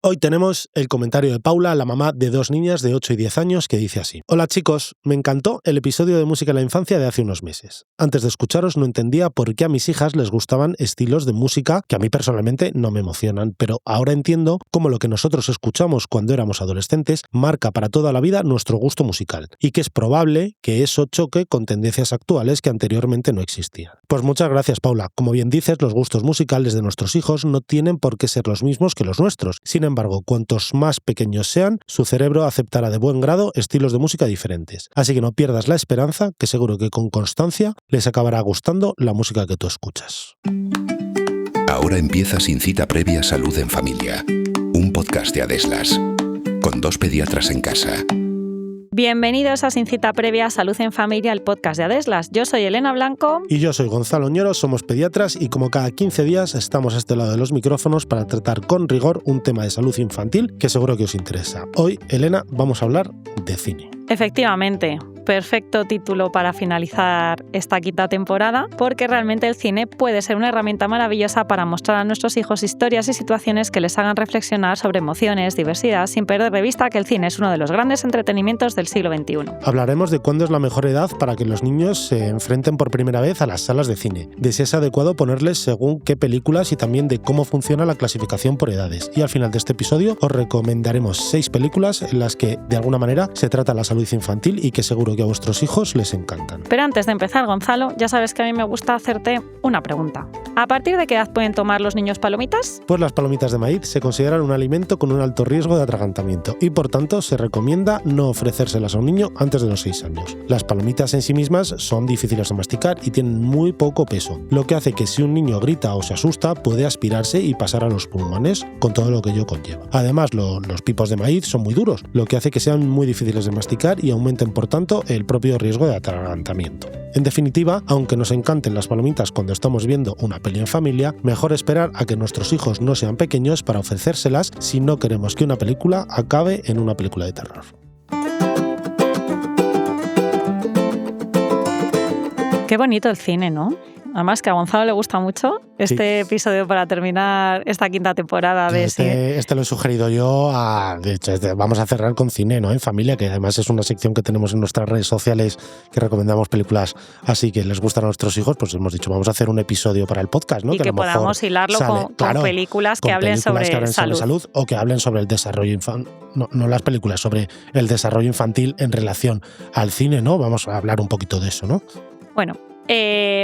Hoy tenemos el comentario de Paula, la mamá de 2 niñas de 8 y 10 años, que dice así: Hola chicos, me encantó el episodio de Música en la Infancia de hace unos meses. Antes de escucharos no entendía por qué a mis hijas les gustaban estilos de música que a mí personalmente no me emocionan, pero ahora entiendo cómo lo que nosotros escuchamos cuando éramos adolescentes marca para toda la vida nuestro gusto musical, y que es probable que eso choque con tendencias actuales que anteriormente no existían. Pues muchas gracias, Paula. Como bien dices, los gustos musicales de nuestros hijos no tienen por qué ser los mismos que los nuestros. Sin embargo, cuantos más pequeños sean, su cerebro aceptará de buen grado estilos de música diferentes. Así que no pierdas la esperanza, que seguro que con constancia les acabará gustando la música que tú escuchas. Ahora empieza Sin Cita Previa Salud en Familia, un podcast de Adeslas, con 2 pediatras en casa. Bienvenidos a Sin Cita Previa Salud en Familia, el podcast de Adeslas. Yo soy Elena Blanco. Y yo soy Gonzalo Oñoro, somos pediatras y como cada 15 días estamos a este lado de los micrófonos para tratar con rigor un tema de salud infantil que seguro que os interesa. Hoy, Elena, vamos a hablar de cine. Efectivamente, perfecto título para finalizar esta quinta temporada, porque realmente el cine puede ser una herramienta maravillosa para mostrar a nuestros hijos historias y situaciones que les hagan reflexionar sobre emociones, diversidad, sin perder de vista que el cine es uno de los grandes entretenimientos del siglo XXI. Hablaremos de cuándo es la mejor edad para que los niños se enfrenten por primera vez a las salas de cine, de si es adecuado ponerles según qué películas y también de cómo funciona la clasificación por edades. Y al final de este episodio os recomendaremos 6 películas en las que de alguna manera se trata la salud infantil y que seguro que a vuestros hijos les encantan. Pero antes de empezar, Gonzalo, ya sabes que a mí me gusta hacerte una pregunta. ¿A partir de qué edad pueden tomar los niños palomitas? Pues las palomitas de maíz se consideran un alimento con un alto riesgo de atragantamiento y por tanto se recomienda no ofrecérselas a un niño antes de los 6 años. Las palomitas en sí mismas son difíciles de masticar y tienen muy poco peso, lo que hace que si un niño grita o se asusta puede aspirarse y pasar a los pulmones con todo lo que ello conlleva. Además, los pipos de maíz son muy duros, lo que hace que sean muy difíciles de masticar y aumenten por tanto el propio riesgo de atragantamiento. En definitiva, aunque nos encanten las palomitas cuando estamos viendo una peli en familia, mejor esperar a que nuestros hijos no sean pequeños para ofrecérselas si no queremos que una película acabe en una película de terror. Qué bonito el cine, ¿no? Además que a Gonzalo le gusta mucho este episodio para terminar esta quinta temporada de cine. Este lo he sugerido yo. De hecho, vamos a cerrar con cine, ¿no? En familia, que además es una sección que tenemos en nuestras redes sociales que recomendamos películas así que les gustan a nuestros hijos. Pues hemos dicho, vamos a hacer un episodio para el podcast, ¿no? Y que podamos hilarlo con películas que hablen sobre salud o que hablen sobre el desarrollo infantil. No las películas, sobre el desarrollo infantil en relación al cine, ¿no? Vamos a hablar un poquito de eso, ¿no? Bueno,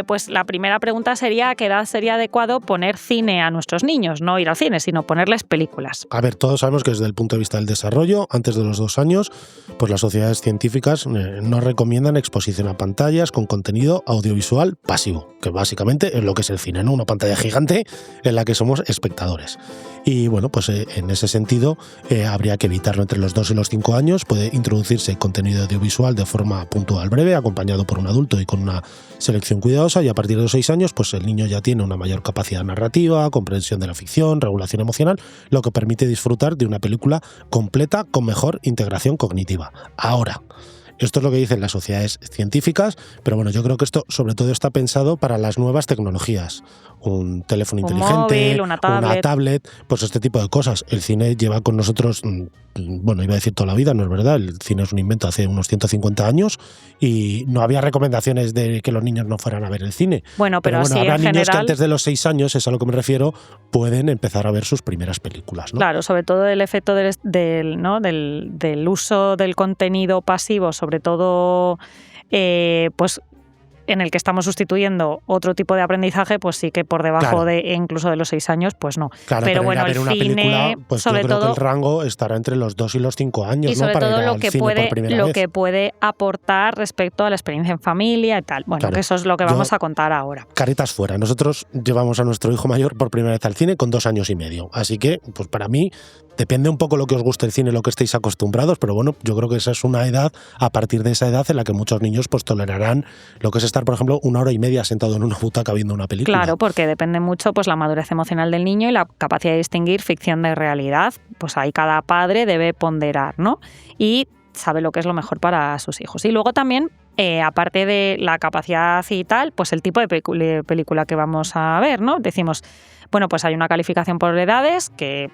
pues la primera pregunta sería ¿a qué edad sería adecuado poner cine a nuestros niños? No ir al cine, sino ponerles películas. A ver, todos sabemos que desde el punto de vista del desarrollo, antes de los 2 años, pues las sociedades científicas no recomiendan exposición a pantallas con contenido audiovisual pasivo, que básicamente es lo que es el cine, ¿no? Una pantalla gigante en la que somos espectadores. Y bueno, pues en ese sentido habría que evitarlo entre los 2 y los 5 años. Puede introducirse contenido audiovisual de forma puntual breve, acompañado por un adulto y con una selección cuidadosa, y a partir de los 6 años pues el niño ya tiene una mayor capacidad narrativa, comprensión de la ficción, regulación emocional, lo que permite disfrutar de una película completa con mejor integración cognitiva. Ahora, esto es lo que dicen las sociedades científicas, pero bueno, yo creo que esto sobre todo está pensado para las nuevas tecnologías. Un teléfono inteligente, móvil, una tablet, pues este tipo de cosas. El cine lleva con nosotros, bueno, iba a decir toda la vida, no es verdad, el cine es un invento hace unos 150 años y no había recomendaciones de que los niños no fueran a ver el cine. Pero sí, habrá en niños general, que antes de los 6 años, es a lo que me refiero, pueden empezar a ver sus primeras películas, ¿no? Claro, sobre todo el efecto del uso del contenido pasivo, sobre todo pues en el que estamos sustituyendo otro tipo de aprendizaje, pues sí que por debajo de incluso de los 6 años, pues no. Claro, pero bueno, ver el una cine, película, pues sobre yo creo todo, que el rango estará entre los 2 y los 5 años, y sobre ¿no? Para todo ir lo al que cine por primera vez. que puede aportar respecto a la experiencia en familia y tal. Bueno, Claro. que eso es lo que vamos a contar ahora. Caritas fuera. Nosotros llevamos a nuestro hijo mayor por primera vez al cine con 2 años y medio. Así que, pues para mí, depende un poco lo que os guste el cine, lo que estéis acostumbrados, pero bueno, yo creo que esa es una edad, a partir de esa edad, en la que muchos niños pues tolerarán lo que es estar, por ejemplo, 1 hora y media sentado en una butaca viendo una película. Claro, porque depende mucho pues la madurez emocional del niño y la capacidad de distinguir ficción de realidad. Pues ahí cada padre debe ponderar, ¿no? Y sabe lo que es lo mejor para sus hijos. Y luego también, aparte de la capacidad y tal, pues el tipo de película que vamos a ver, ¿no? Decimos, bueno, pues hay una calificación por edades que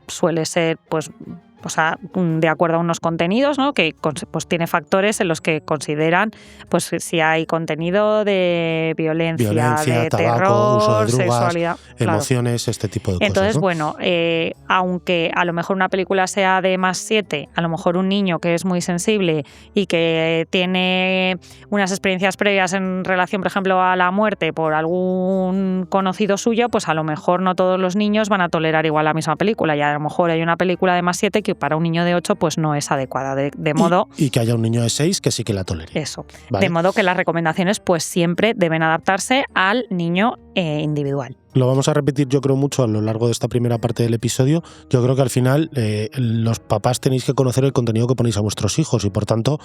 suele ser pues de acuerdo a unos contenidos, ¿no? Que pues tiene factores en los que consideran pues si hay contenido de violencia de tabaco, terror, uso de drogas, sexualidad, emociones, claro. Este tipo de cosas. Entonces, ¿no? bueno, aunque a lo mejor una película sea de +7, a lo mejor un niño que es muy sensible y que tiene unas experiencias previas en relación, por ejemplo, a la muerte por algún conocido suyo, pues a lo mejor no todos los niños van a tolerar igual la misma película. Y a lo mejor hay una película de +7 que para un niño de 8 pues no es adecuada, de modo... Y que haya un niño de 6 que sí que la tolere. Eso, ¿vale? De modo que las recomendaciones pues siempre deben adaptarse al niño individual. Lo vamos a repetir yo creo mucho a lo largo de esta primera parte del episodio. Yo creo que al final los papás tenéis que conocer el contenido que ponéis a vuestros hijos y por tanto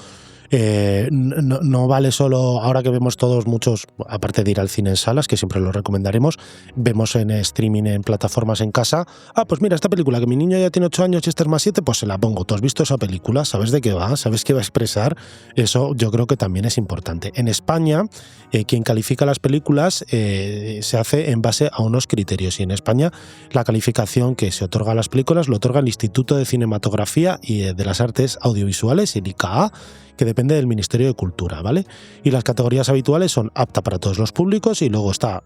no vale solo, ahora que vemos todos muchos, aparte de ir al cine en salas, que siempre lo recomendaremos, vemos en streaming, en plataformas en casa, pues mira, esta película que mi niño ya tiene 8 años y esta es +7, pues se la pongo. ¿Tú has visto esa película? ¿Sabes de qué va? ¿Sabes qué va a expresar? Eso yo creo que también es importante. En España, quien califica las películas se hace en base a unos criterios y en España la calificación que se otorga a las películas lo otorga el Instituto de Cinematografía y de las Artes Audiovisuales, el ICAA, que depende del Ministerio de Cultura, ¿vale? Y las categorías habituales son apta para todos los públicos y luego está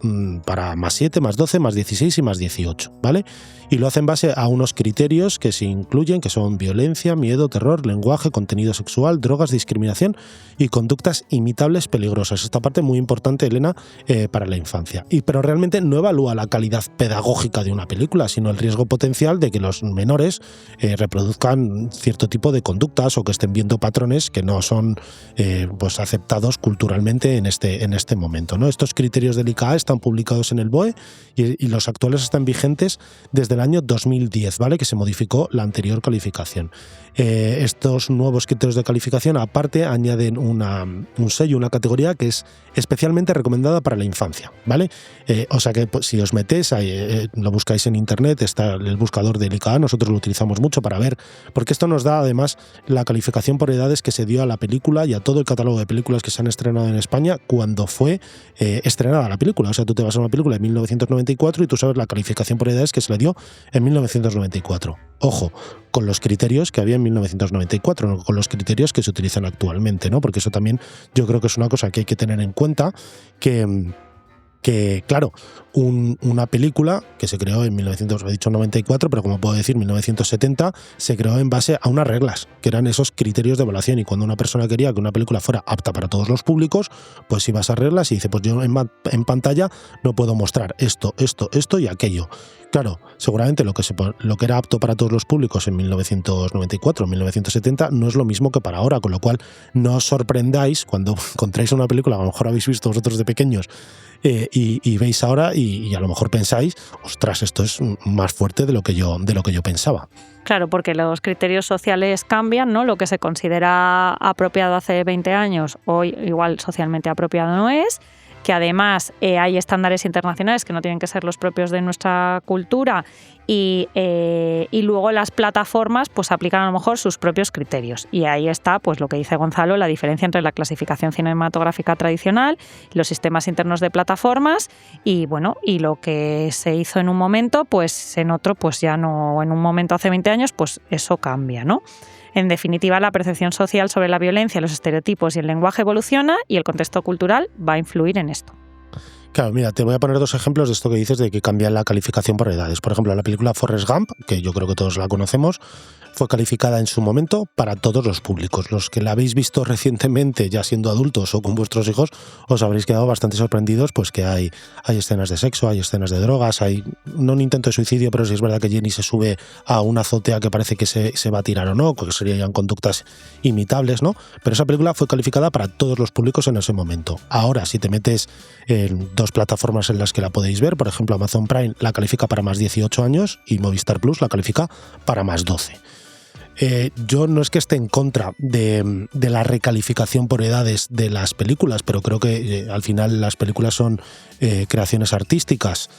para +7, +12, +16 y +18, ¿vale? Y lo hacen en base a unos criterios que se incluyen, que son violencia, miedo, terror, lenguaje, contenido sexual, drogas, discriminación y conductas imitables peligrosas. Esta parte muy importante, Elena, para la infancia. Pero realmente no evalúa la calidad pedagógica de una película, sino el riesgo potencial de que los menores reproduzcan cierto tipo de conductas o que estén viendo patrones que no son pues aceptados culturalmente en este momento, ¿no? Estos criterios del ICAA están publicados en el BOE y los actuales están vigentes desde el año 2010, ¿vale? Que se modificó la anterior calificación. Estos nuevos criterios de calificación aparte añaden un sello, una categoría que es especialmente recomendada para la infancia, ¿vale? O sea que pues, si os metéis, lo buscáis en internet, está el buscador del ICAA, nosotros lo utilizamos mucho para ver, porque esto nos da además la calificación por edades que se dio a la película y a todo el catálogo de películas que se han estrenado en España cuando fue estrenada la película. O sea, tú te vas a una película de 1994 y tú sabes la calificación por edades que se le dio en 1994. Ojo, con los criterios que había en 1994, no con los criterios que se utilizan actualmente, ¿no? Porque eso también yo creo que es una cosa que hay que tener en cuenta, que claro, una película que se creó en 1994, pero como puedo decir, 1970, se creó en base a unas reglas, que eran esos criterios de evaluación, y cuando una persona quería que una película fuera apta para todos los públicos, pues iba a esas reglas y dice, pues yo en pantalla no puedo mostrar esto y aquello. Claro, seguramente lo que era apto para todos los públicos en 1994 o 1970 no es lo mismo que para ahora, con lo cual no os sorprendáis cuando encontráis una película que a lo mejor habéis visto vosotros de pequeños y veis ahora y a lo mejor pensáis, ostras, esto es más fuerte de lo que yo pensaba. Claro, porque los criterios sociales cambian, ¿no? Lo que se considera apropiado hace 20 años, hoy igual socialmente apropiado no es, que además hay estándares internacionales que no tienen que ser los propios de nuestra cultura y luego las plataformas pues aplican a lo mejor sus propios criterios. Y ahí está pues lo que dice Gonzalo, la diferencia entre la clasificación cinematográfica tradicional, los sistemas internos de plataformas y bueno, y lo que se hizo en un momento, pues en otro pues ya no, en un momento hace 20 años pues eso cambia, ¿no? En definitiva, la percepción social sobre la violencia, los estereotipos y el lenguaje evoluciona y el contexto cultural va a influir en esto. Claro, mira, te voy a poner dos ejemplos de esto que dices de que cambia la calificación por edades. Por ejemplo, la película Forrest Gump, que yo creo que todos la conocemos, fue calificada en su momento para todos los públicos. Los que la habéis visto recientemente, ya siendo adultos o con vuestros hijos, os habréis quedado bastante sorprendidos, pues que hay escenas de sexo, hay escenas de drogas, hay no un intento de suicidio, pero sí es verdad que Jenny se sube a una azotea que parece que se va a tirar o no, que serían conductas imitables, ¿no? Pero esa película fue calificada para todos los públicos en ese momento. Ahora, si te metes en dos plataformas en las que la podéis ver, por ejemplo, Amazon Prime la califica para más 18 años y Movistar Plus la califica para más 12. Yo no es que esté en contra de la recalificación por edades de las películas, pero creo que al final las películas son creaciones artísticas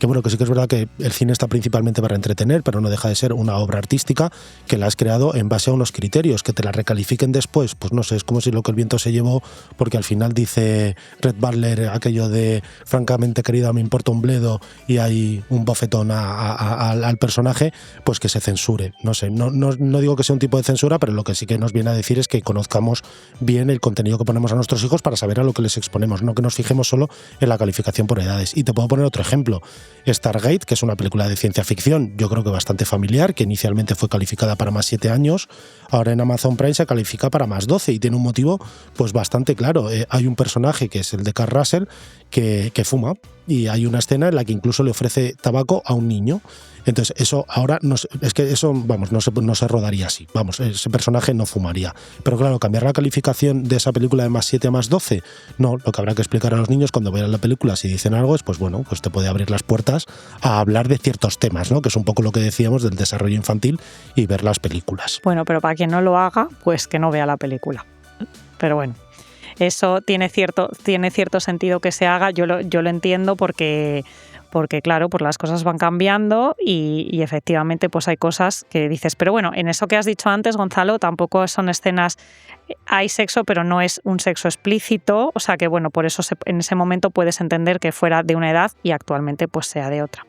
bueno, que sí que es verdad que el cine está principalmente para entretener, pero no deja de ser una obra artística que la has creado en base a unos criterios. Que te la recalifiquen después, pues no sé, es como si lo que el viento se llevó, porque al final dice Red Butler aquello de francamente querida me importa un bledo y hay un bofetón al personaje, pues que se censure. No sé, no digo que sea un tipo de censura, pero lo que sí que nos viene a decir es que conozcamos bien el contenido que ponemos a nuestros hijos para saber a lo que les exponemos, no que nos fijemos solo en la calificación por edades. Y te puedo poner otro ejemplo. Stargate, que es una película de ciencia ficción, yo creo que bastante familiar, que inicialmente fue calificada para más 7 años, ahora en Amazon Prime se califica para más 12 y tiene un motivo pues bastante claro. Hay un personaje que es el de Kurt Russell que fuma y hay una escena en la que incluso le ofrece tabaco a un niño. Entonces eso ahora no se rodaría así, ese personaje no fumaría. Pero claro, cambiar la calificación de esa película de más 7 a más 12, no, lo que habrá que explicar a los niños cuando vean la película, si dicen algo, es pues bueno, pues te puede abrir las puertas a hablar de ciertos temas, ¿no? Que es un poco lo que decíamos del desarrollo infantil y ver las películas. Bueno, pero para quien no lo haga, pues que no vea la película. Pero bueno, eso tiene cierto sentido que se haga, yo lo entiendo porque claro, pues las cosas van cambiando y efectivamente pues hay cosas que dices, pero bueno, en eso que has dicho antes, Gonzalo, tampoco son escenas, hay sexo, pero no es un sexo explícito, o sea que bueno, por eso en ese momento puedes entender que fuera de una edad y actualmente pues sea de otra.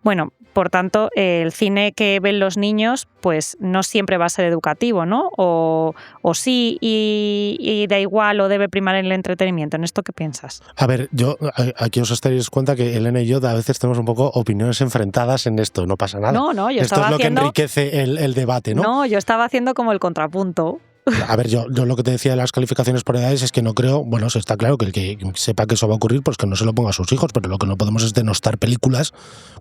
Bueno, por tanto, el cine que ven los niños pues no siempre va a ser educativo, ¿no? O sí y da igual o debe primar el entretenimiento. ¿En esto qué piensas? A ver, aquí os daréis cuenta que Elena y yo a veces tenemos un poco opiniones enfrentadas en esto, no pasa nada. No, yo esto estaba es lo haciendo... que enriquece el debate, ¿no? No, yo estaba haciendo como el contrapunto. A ver, yo lo que te decía de las calificaciones por edades es que no creo, bueno, está claro que el que sepa que eso va a ocurrir, pues que no se lo ponga a sus hijos, pero lo que no podemos es denostar películas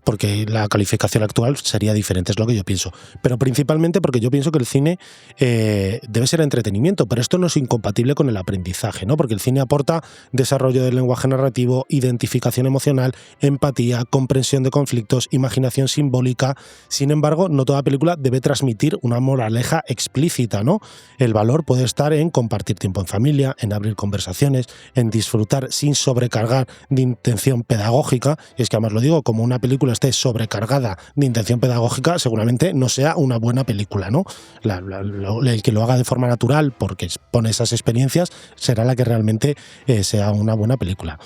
porque la calificación actual sería diferente, es lo que yo pienso. Pero principalmente porque yo pienso que el cine debe ser entretenimiento, pero esto no es incompatible con el aprendizaje, ¿no? Porque el cine aporta desarrollo del lenguaje narrativo, identificación emocional, empatía, comprensión de conflictos, imaginación simbólica. Sin embargo, no toda película debe transmitir una moraleja explícita, ¿no? El valor puede estar en compartir tiempo en familia, en abrir conversaciones, en disfrutar sin sobrecargar de intención pedagógica. Y es que además lo digo, como una película esté sobrecargada de intención pedagógica, seguramente no sea una buena película, ¿no? El que lo haga de forma natural porque pone esas experiencias será la que realmente sea una buena película.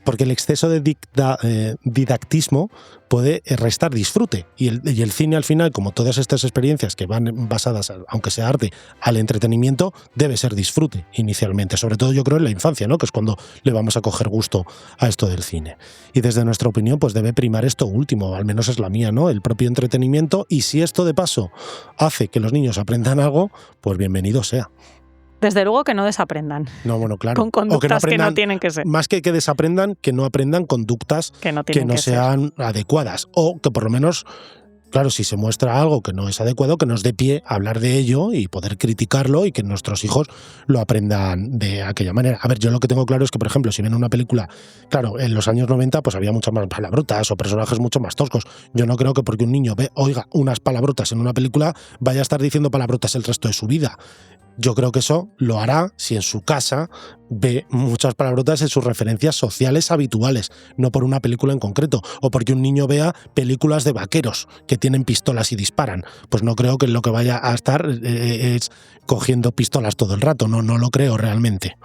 Porque el exceso de didactismo puede restar disfrute y el cine al final, como todas estas experiencias que van basadas, aunque sea arte, al entretenimiento, debe ser disfrute inicialmente, sobre todo yo creo en la infancia, ¿no? Que es cuando le vamos a coger gusto a esto del cine. Y desde nuestra opinión pues debe primar esto último, al menos es la mía, ¿no? El propio entretenimiento, y si esto de paso hace que los niños aprendan algo, pues bienvenido sea. Desde luego que no desaprendan. No, bueno, claro. Con conductas que no tienen que ser. Más que desaprendan, que no aprendan conductas que no sean adecuadas. O que por lo menos, claro, si se muestra algo que no es adecuado, que nos dé pie a hablar de ello y poder criticarlo y que nuestros hijos lo aprendan de aquella manera. A ver, yo lo que tengo claro es que, por ejemplo, si ven una película, claro, en los años 90 pues había muchas más palabrotas o personajes mucho más toscos. Yo no creo que porque un niño oiga unas palabrotas en una película vaya a estar diciendo palabrotas el resto de su vida. Yo creo que eso lo hará si en su casa ve muchas palabrotas en sus referencias sociales habituales, no por una película en concreto, o porque un niño vea películas de vaqueros que tienen pistolas y disparan. Pues no creo que lo que vaya a estar es cogiendo pistolas todo el rato, no lo creo realmente.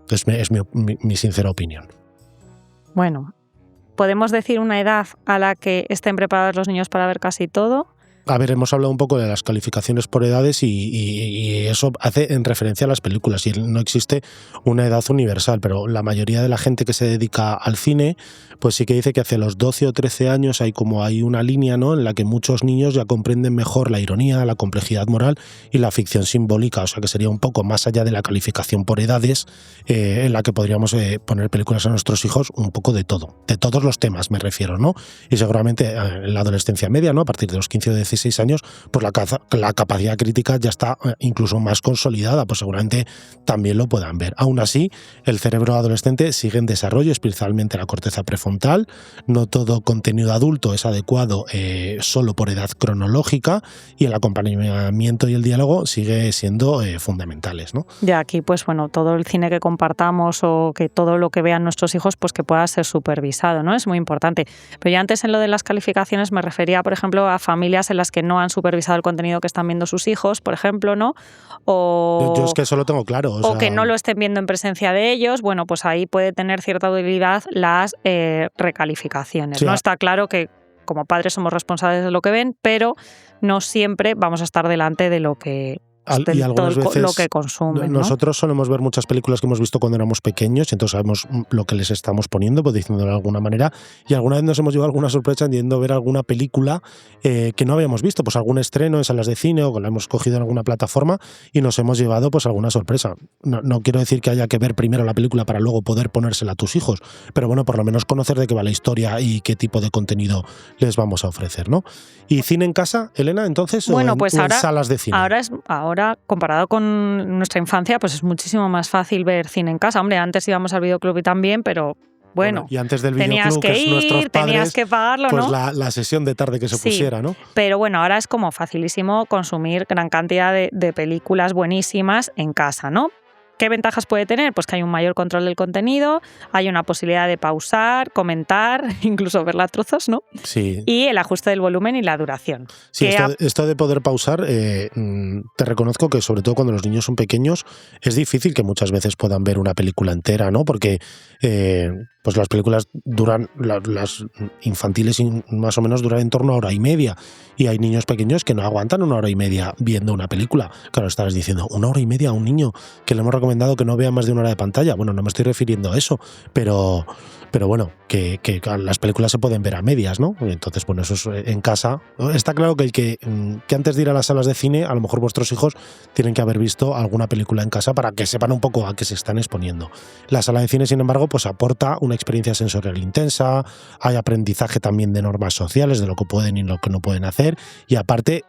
Es mi sincera opinión. Bueno, ¿podemos decir una edad a la que estén preparados los niños para ver casi todo? A ver, hemos hablado un poco de las calificaciones por edades y eso hace en referencia a las películas y no existe una edad universal, pero la mayoría de la gente que se dedica al cine pues sí que dice que hacia los 12 o 13 años hay una línea, ¿no?, en la que muchos niños ya comprenden mejor la ironía, la complejidad moral y la ficción simbólica, o sea que sería un poco más allá de la calificación por edades en la que podríamos poner películas a nuestros hijos un poco de todo, de todos los temas me refiero, ¿no? Y seguramente en la adolescencia media, ¿no?, a partir de los 15 o 16 años, pues la capacidad crítica ya está incluso más consolidada, pues seguramente también lo puedan ver. Aún así, el cerebro adolescente sigue en desarrollo, especialmente la corteza prefrontal. No todo contenido adulto es adecuado solo por edad cronológica, y el acompañamiento y el diálogo sigue siendo fundamentales, ¿no? Ya aquí, pues bueno, todo el cine que compartamos o que todo lo que vean nuestros hijos, pues que pueda ser supervisado, ¿no? Es muy importante. Pero ya antes en lo de las calificaciones me refería, por ejemplo, a familias en las que no han supervisado el contenido que están viendo sus hijos, por ejemplo, ¿no? O yo es que eso lo tengo claro. O que no lo estén viendo en presencia de ellos, bueno, pues ahí puede tener cierta utilidad las recalificaciones, sí, ¿no? Está claro que como padres somos responsables de lo que ven, pero no siempre vamos a estar delante de lo que y algunas veces lo que consumen, ¿no? Nosotros solemos ver muchas películas que hemos visto cuando éramos pequeños y entonces sabemos lo que les estamos poniendo, pues diciéndolo de alguna manera, y alguna vez nos hemos llevado alguna sorpresa yendo a ver alguna película que no habíamos visto, pues algún estreno en salas de cine o que la hemos cogido en alguna plataforma y nos hemos llevado pues alguna sorpresa. No quiero decir que haya que ver primero la película para luego poder ponérsela a tus hijos, pero bueno, por lo menos conocer de qué va la historia y qué tipo de contenido les vamos a ofrecer, ¿no? ¿Y cine en casa, Elena, entonces? Bueno, pues ahora, en salas de cine? Ahora, comparado con nuestra infancia, pues es muchísimo más fácil ver cine en casa. Hombre, antes íbamos al videoclub y también, pero bueno, y antes del videoclub, que es nuestros padres, tenías que pagarlo, pues ¿no? la sesión de tarde que se pusiera, ¿no? Pero bueno, ahora es como facilísimo consumir gran cantidad de películas buenísimas en casa, ¿no? ¿Qué ventajas puede tener? Pues que hay un mayor control del contenido, hay una posibilidad de pausar, comentar, incluso verla a trozos, ¿no? Sí. Y el ajuste del volumen y la duración. Sí, esto de poder pausar, te reconozco que sobre todo cuando los niños son pequeños es difícil que muchas veces puedan ver una película entera, ¿no? Porque pues las películas duran, las infantiles más o menos duran en torno a 1h30 y hay niños pequeños que no aguantan 1h30 viendo una película. Claro, estabas diciendo, 1h30 a un niño que le hemos recomendado que no vea más de 1 hora de pantalla. Bueno, no me estoy refiriendo a eso, pero bueno, que las películas se pueden ver a medias, ¿no? Entonces, bueno, eso es en casa. Está claro que antes de ir a las salas de cine, a lo mejor vuestros hijos tienen que haber visto alguna película en casa para que sepan un poco a qué se están exponiendo. La sala de cine, sin embargo, pues aporta una experiencia sensorial intensa, hay aprendizaje también de normas sociales, de lo que pueden y lo que no pueden hacer, y aparte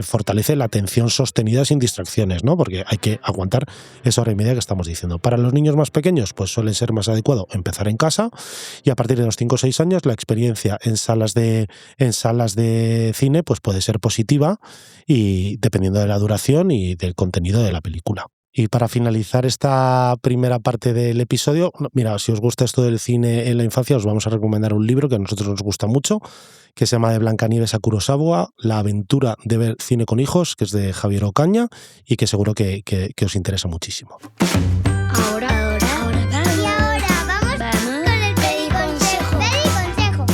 fortalece la atención sostenida sin distracciones, ¿no? Porque hay que aguantar esa 1h30 que estamos diciendo. Para los niños más pequeños, pues suele ser más adecuado empezar en casa, y a partir de los 5 o 6 años la experiencia en salas de cine pues puede ser positiva, y dependiendo de la duración y del contenido de la película. Y para finalizar esta primera parte del episodio, mira, si os gusta esto del cine en la infancia, os vamos a recomendar un libro que a nosotros nos gusta mucho, que se llama De Blancanieves a Kurosawa, La aventura de ver cine con hijos, que es de Javier Ocaña y que seguro que os interesa muchísimo.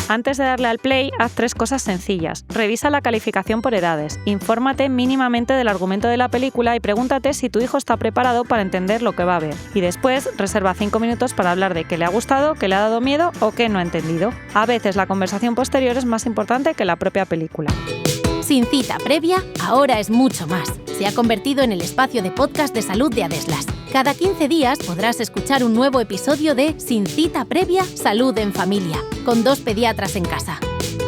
Antes de darle al play, haz 3 cosas sencillas. Revisa la calificación por edades, infórmate mínimamente del argumento de la película y pregúntate si tu hijo está preparado para entender lo que va a ver. Y después, reserva 5 minutos para hablar de qué le ha gustado, qué le ha dado miedo o qué no ha entendido. A veces la conversación posterior es más importante que la propia película. Sin cita previa, ahora es mucho más. Se ha convertido en el espacio de podcast de salud de Adeslas. Cada 15 días podrás escuchar un nuevo episodio de Sin cita previa, salud en familia, con 2 pediatras en casa.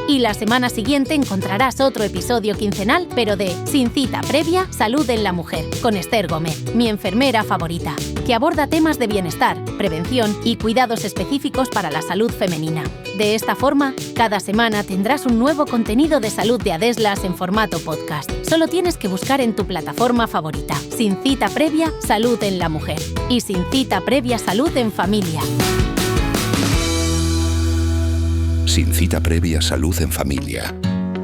Y la semana siguiente encontrarás otro episodio quincenal, pero de Sin cita previa, salud en la mujer, con Esther Gómez, mi enfermera favorita, que aborda temas de bienestar, prevención y cuidados específicos para la salud femenina. De esta forma, cada semana tendrás un nuevo contenido de salud de Adeslas en formato podcast. Solo tienes que buscar en tu plataforma favorita Sin cita previa, salud en la mujer y Sin cita previa, salud en familia. Sin cita previa, salud en familia,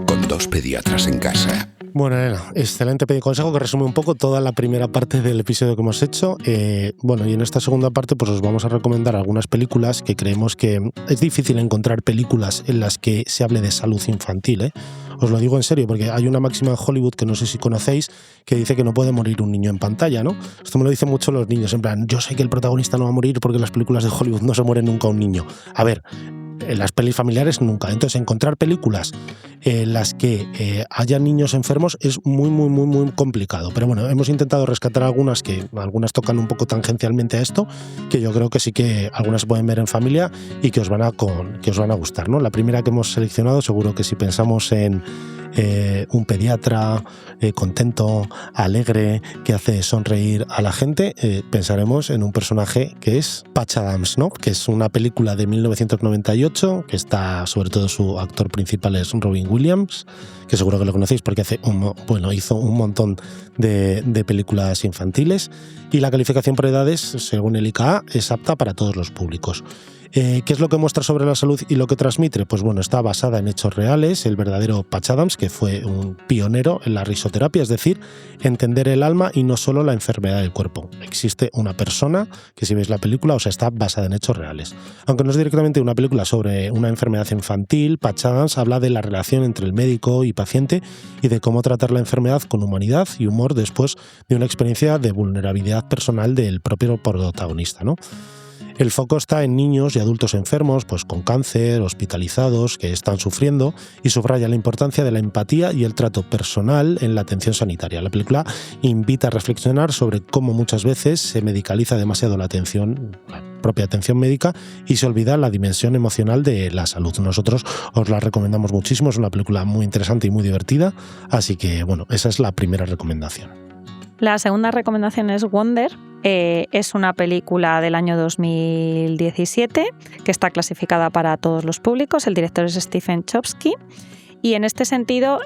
con 2 pediatras en casa. Bueno, Elena, excelente consejo que resume un poco toda la primera parte del episodio que hemos hecho. Bueno, y en esta segunda parte pues os vamos a recomendar algunas películas que creemos que es difícil encontrar películas en las que se hable de salud infantil, ¿eh? Os lo digo en serio, porque hay una máxima en Hollywood que no sé si conocéis, que dice que no puede morir un niño en pantalla, ¿no? Esto me lo dicen mucho los niños, en plan, yo sé que el protagonista no va a morir porque en las películas de Hollywood no se muere nunca un niño. A ver, en las pelis familiares nunca. Entonces, encontrar películas en las que haya niños enfermos es muy, muy, muy, muy complicado. Pero bueno, hemos intentado rescatar algunas tocan un poco tangencialmente a esto, que yo creo que sí que algunas se pueden ver en familia y que os van a gustar, ¿no? La primera que hemos seleccionado, seguro que si pensamos en un pediatra contento, alegre, que hace sonreír a la gente, pensaremos en un personaje que es Patch Adams, ¿no? Que es una película de 1998, que está, sobre todo su actor principal es Robin Williams, que seguro que lo conocéis porque hizo un montón de películas infantiles, y la calificación por edades, según el ICA, es apta para todos los públicos. ¿Qué es lo que muestra sobre la salud y lo que transmite? Pues bueno, está basada en hechos reales. El verdadero Patch Adams, que fue un pionero en la risoterapia, es decir, entender el alma y no solo la enfermedad del cuerpo. Existe una persona que, si veis la película, está basada en hechos reales. Aunque no es directamente una película sobre una enfermedad infantil, Patch Adams habla de la relación entre el médico y paciente y de cómo tratar la enfermedad con humanidad y humor después de una experiencia de vulnerabilidad personal del propio protagonista, ¿no? El foco está en niños y adultos enfermos, pues con cáncer, hospitalizados, que están sufriendo, y subraya la importancia de la empatía y el trato personal en la atención sanitaria. La película invita a reflexionar sobre cómo muchas veces se medicaliza demasiado la propia atención médica y se olvida la dimensión emocional de la salud. Nosotros os la recomendamos muchísimo, es una película muy interesante y muy divertida, así que bueno, esa es la primera recomendación. La segunda recomendación es Wonder. Es una película del año 2017 que está clasificada para todos los públicos. El director es Stephen Chbosky y en este sentido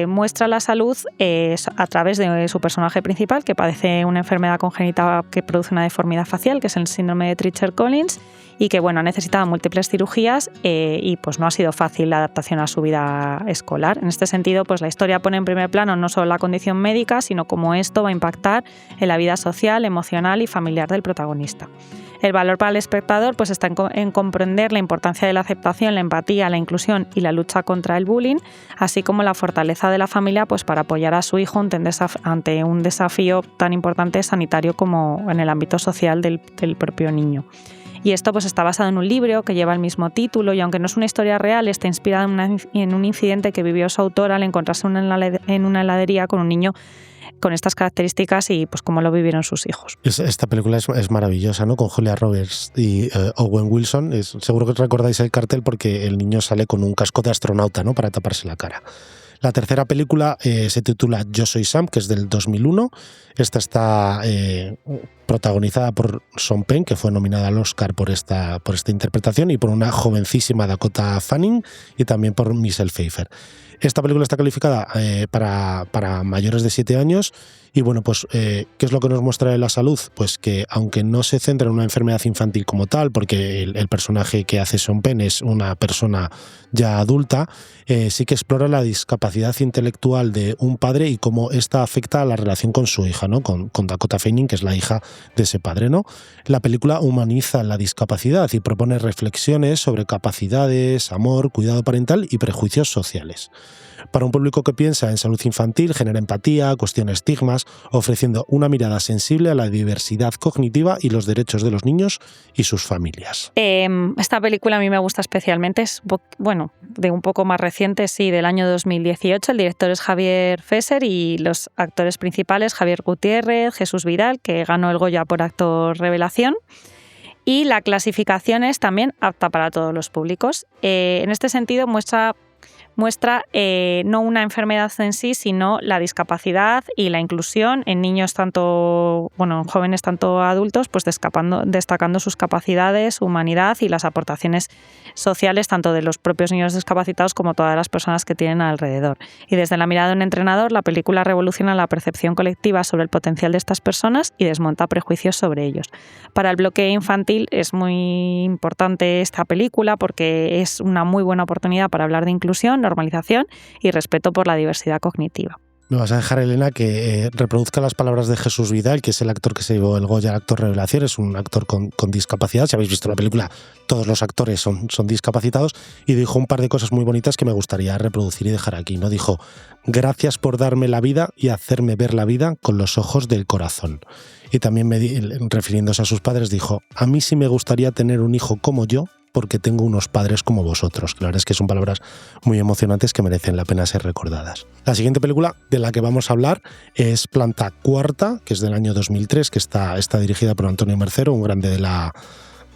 muestra la salud a través de su personaje principal, que padece una enfermedad congénita que produce una deformidad facial, que es el síndrome de Treacher-Collins, y que ha necesitado múltiples cirugías y pues no ha sido fácil la adaptación a su vida escolar. En este sentido, pues la historia pone en primer plano no solo la condición médica, sino cómo esto va a impactar en la vida social, emocional y familiar del protagonista. El valor para el espectador pues está en comprender la importancia de la aceptación, la empatía, la inclusión y la lucha contra el bullying, así como la fortaleza de la familia pues para apoyar a su hijo ante un desafío tan importante sanitario como en el ámbito social del propio niño. Y esto pues está basado en un libro que lleva el mismo título y, aunque no es una historia real, está inspirada en un incidente que vivió su autor al encontrarse en una heladería con un niño con estas características y pues cómo lo vivieron sus hijos. Esta película es maravillosa, ¿no? Con Julia Roberts y Owen Wilson. Seguro que recordáis el cartel porque el niño sale con un casco de astronauta, ¿no? Para taparse la cara. La tercera película se titula Yo soy Sam, que es del 2001. Esta está protagonizada por Sean Penn, que fue nominada al Oscar por esta interpretación, y por una jovencísima Dakota Fanning, y también por Michelle Pfeiffer. Esta película está calificada para mayores de 7 años. Y bueno, pues, ¿qué es lo que nos muestra de la salud? Pues que, aunque no se centra en una enfermedad infantil como tal, porque el personaje que hace Sean Penn es una persona ya adulta, sí que explora la discapacidad intelectual de un padre y cómo esta afecta a la relación con su hija, ¿no? Con Dakota Fanning, que es la hija de ese padre, ¿no? La película humaniza la discapacidad y propone reflexiones sobre capacidades, amor, cuidado parental y prejuicios sociales. Para un público que piensa en salud infantil, genera empatía, cuestiona estigmas, ofreciendo una mirada sensible a la diversidad cognitiva y los derechos de los niños y sus familias. Esta película a mí me gusta especialmente, es de un poco más reciente, sí, del año 2018. El director es Javier Fesser y los actores principales Javier Gutiérrez, Jesús Vidal, que ganó el Goya por actor revelación. Y la clasificación es también apta para todos los públicos. En este sentido muestra no una enfermedad en sí, sino la discapacidad y la inclusión en niños jóvenes tanto adultos, pues destacando sus capacidades, humanidad y las aportaciones sociales tanto de los propios niños discapacitados como todas las personas que tienen alrededor. Y desde la mirada de un entrenador, la película revoluciona la percepción colectiva sobre el potencial de estas personas y desmonta prejuicios sobre ellos. Para el bloque infantil es muy importante esta película porque es una muy buena oportunidad para hablar de inclusión, normalización y respeto por la diversidad cognitiva. Me vas a dejar, Elena, que reproduzca las palabras de Jesús Vidal, que es el actor que se llevó el Goya, el actor revelación. Es un actor con discapacidad. Si habéis visto la película, todos los actores son discapacitados, y dijo un par de cosas muy bonitas que me gustaría reproducir y dejar aquí, ¿no? Dijo: gracias por darme la vida y hacerme ver la vida con los ojos del corazón. Y también, refiriéndose a sus padres, dijo: a mí sí me gustaría tener un hijo como yo, porque tengo unos padres como vosotros. La verdad es que son palabras muy emocionantes que merecen la pena ser recordadas. La siguiente película de la que vamos a hablar es Planta Cuarta, que es del año 2003, que está dirigida por Antonio Mercero, un grande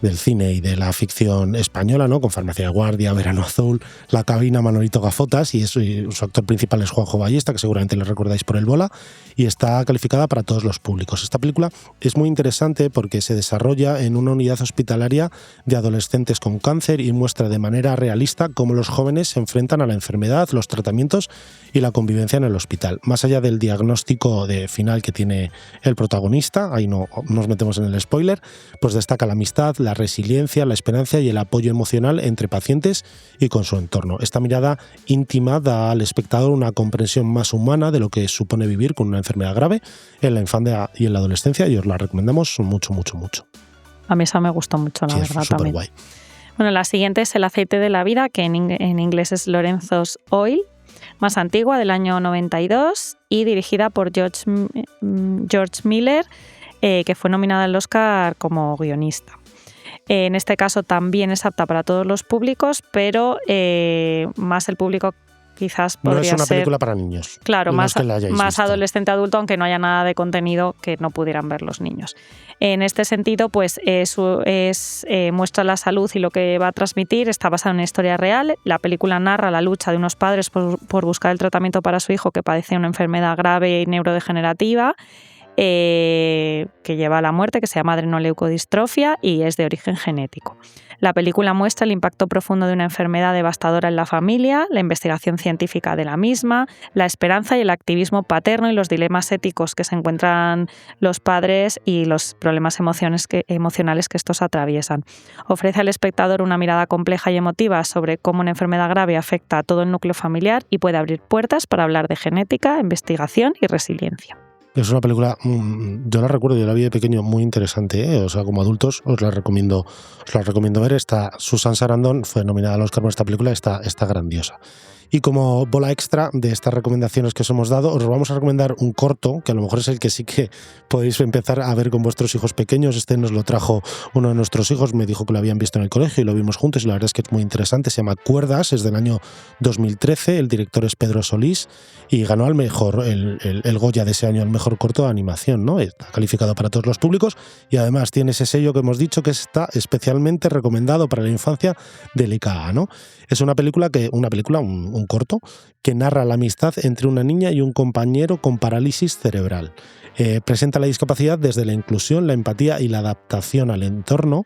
del cine y de la ficción española, ¿no? Con Farmacia de Guardia, Verano Azul, La Cabina, Manolito Gafotas, y su actor principal es Juanjo Ballesta, que seguramente le recordáis por El Bola, y está calificada para todos los públicos. Esta película es muy interesante porque se desarrolla en una unidad hospitalaria de adolescentes con cáncer y muestra de manera realista cómo los jóvenes se enfrentan a la enfermedad, los tratamientos y la convivencia en el hospital. Más allá del diagnóstico final que tiene el protagonista, ahí no nos metemos en el spoiler, pues destaca la amistad, la resiliencia, la esperanza y el apoyo emocional entre pacientes y con su entorno. Esta mirada íntima da al espectador una comprensión más humana de lo que supone vivir con una enfermedad grave en la infancia y en la adolescencia, y os la recomendamos mucho, mucho, mucho. A mí esa me gustó mucho, la verdad, también. Guay. Bueno, la siguiente es El aceite de la vida, que en inglés es Lorenzo's Oil, más antigua, del año 92, y dirigida por George Miller, que fue nominada al Oscar como guionista. En este caso también es apta para todos los públicos, pero más el público quizás podría ser... No es una película para niños. Claro, más adolescente adulto, aunque no haya nada de contenido que no pudieran ver los niños. En este sentido, pues muestra la salud y lo que va a transmitir. Está basada en una historia real. La película narra la lucha de unos padres por buscar el tratamiento para su hijo que padece una enfermedad grave y neurodegenerativa, que lleva a la muerte, que se llama adrenoleucodistrofia y es de origen genético. La película muestra el impacto profundo de una enfermedad devastadora en la familia, la investigación científica de la misma, la esperanza y el activismo paterno y los dilemas éticos que se encuentran los padres y los problemas emocionales que estos atraviesan. Ofrece al espectador una mirada compleja y emotiva sobre cómo una enfermedad grave afecta a todo el núcleo familiar y puede abrir puertas para hablar de genética, investigación y resiliencia. Es una película, yo la recuerdo, yo la vi de pequeño, muy interesante, ¿eh? O sea, como adultos os la recomiendo ver. Susan Sarandon fue nominada al Oscar por esta película, está grandiosa. Y como bola extra de estas recomendaciones que os hemos dado, os vamos a recomendar un corto, que a lo mejor es el que sí que podéis empezar a ver con vuestros hijos pequeños. Este nos lo trajo uno de nuestros hijos, me dijo que lo habían visto en el colegio y lo vimos juntos, y la verdad es que es muy interesante. Se llama Cuerdas, es del año 2013, el director es Pedro Solís y ganó al mejor, el Goya de ese año, el mejor corto de animación, ¿no? Está calificado para todos los públicos y además tiene ese sello que hemos dicho que está especialmente recomendado para la infancia del ICAA, ¿no? Es una película, un corto, que narra la amistad entre una niña y un compañero con parálisis cerebral. Presenta la discapacidad desde la inclusión, la empatía y la adaptación al entorno,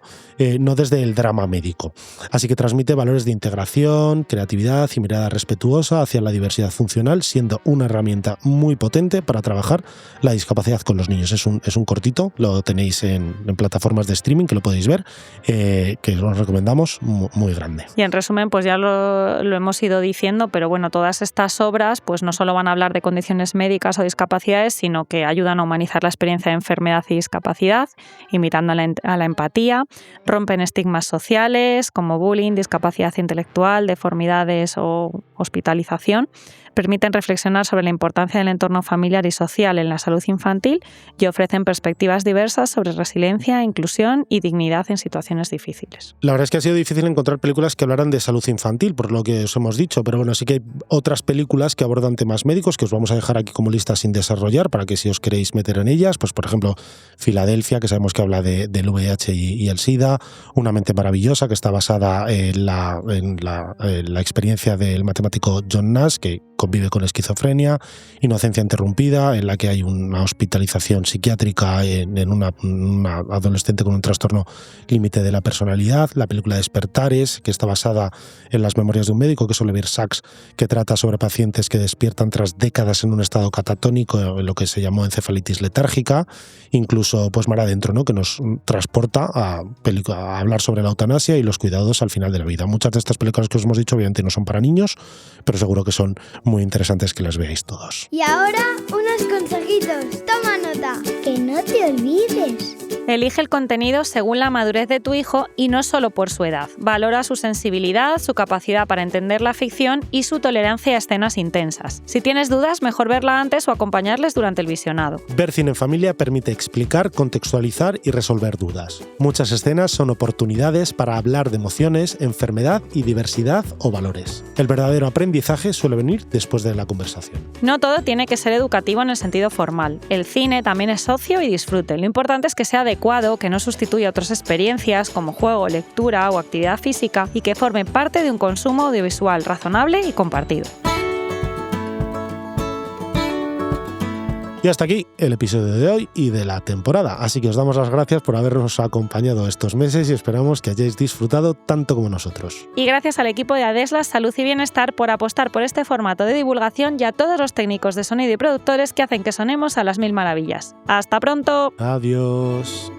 no desde el drama médico. Así que transmite valores de integración, creatividad y mirada respetuosa hacia la diversidad funcional, siendo una herramienta muy potente para trabajar la discapacidad con los niños. Es un cortito, lo tenéis en plataformas de streaming que lo podéis ver, que os recomendamos, muy grande. Y en resumen, pues ya lo hemos ido diciendo, pero bueno, todas estas obras pues no solo van a hablar de condiciones médicas o discapacidades, sino que ayudan a humanizar la experiencia de enfermedad y discapacidad, invitando a la empatía, rompen estigmas sociales como bullying, discapacidad intelectual, deformidades o hospitalización, permiten reflexionar sobre la importancia del entorno familiar y social en la salud infantil y ofrecen perspectivas diversas sobre resiliencia, inclusión y dignidad en situaciones difíciles. La verdad es que ha sido difícil encontrar películas que hablaran de salud infantil, por lo que os hemos dicho, pero bueno, sí que hay otras películas que abordan temas médicos que os vamos a dejar aquí como lista sin desarrollar para que si os queréis meter en ellas, pues por ejemplo Filadelfia, que sabemos que habla del VIH y el SIDA, Una mente maravillosa, que está basada en la experiencia del matemático John Nash, que convive con esquizofrenia, Inocencia interrumpida, en la que hay una hospitalización psiquiátrica en una adolescente con un trastorno límite de la personalidad, la película Despertares, que está basada en las memorias de un médico, que es Oliver Sacks, que trata sobre pacientes que despiertan tras décadas en un estado catatónico, en lo que se llamó encefalitis letárgica, incluso pues Mar Adentro, ¿no? Que nos transporta a hablar sobre la eutanasia y los cuidados al final de la vida. Muchas de estas películas que os hemos dicho obviamente no son para niños, pero seguro que son muy interesantes que las veáis todos. Y ahora, unos consejitos. Toma nota. Que no te olvides. Elige el contenido según la madurez de tu hijo y no solo por su edad. Valora su sensibilidad, su capacidad para entender la ficción y su tolerancia a escenas intensas. Si tienes dudas, mejor verla antes o acompañarles durante el visionado. Ver cine en familia permite explicar, contextualizar y resolver dudas. Muchas escenas son oportunidades para hablar de emociones, enfermedad y diversidad o valores. El verdadero aprendizaje suele venir después de la conversación. No todo tiene que ser educativo en el sentido formal. El cine también es ocio y disfrute. Lo importante es que sea de adecuado, que no sustituya otras experiencias como juego, lectura o actividad física y que forme parte de un consumo audiovisual razonable y compartido. Y hasta aquí el episodio de hoy y de la temporada, así que os damos las gracias por habernos acompañado estos meses y esperamos que hayáis disfrutado tanto como nosotros. Y gracias al equipo de Adeslas Salud y Bienestar por apostar por este formato de divulgación y a todos los técnicos de sonido y productores que hacen que sonemos a las mil maravillas. ¡Hasta pronto! Adiós.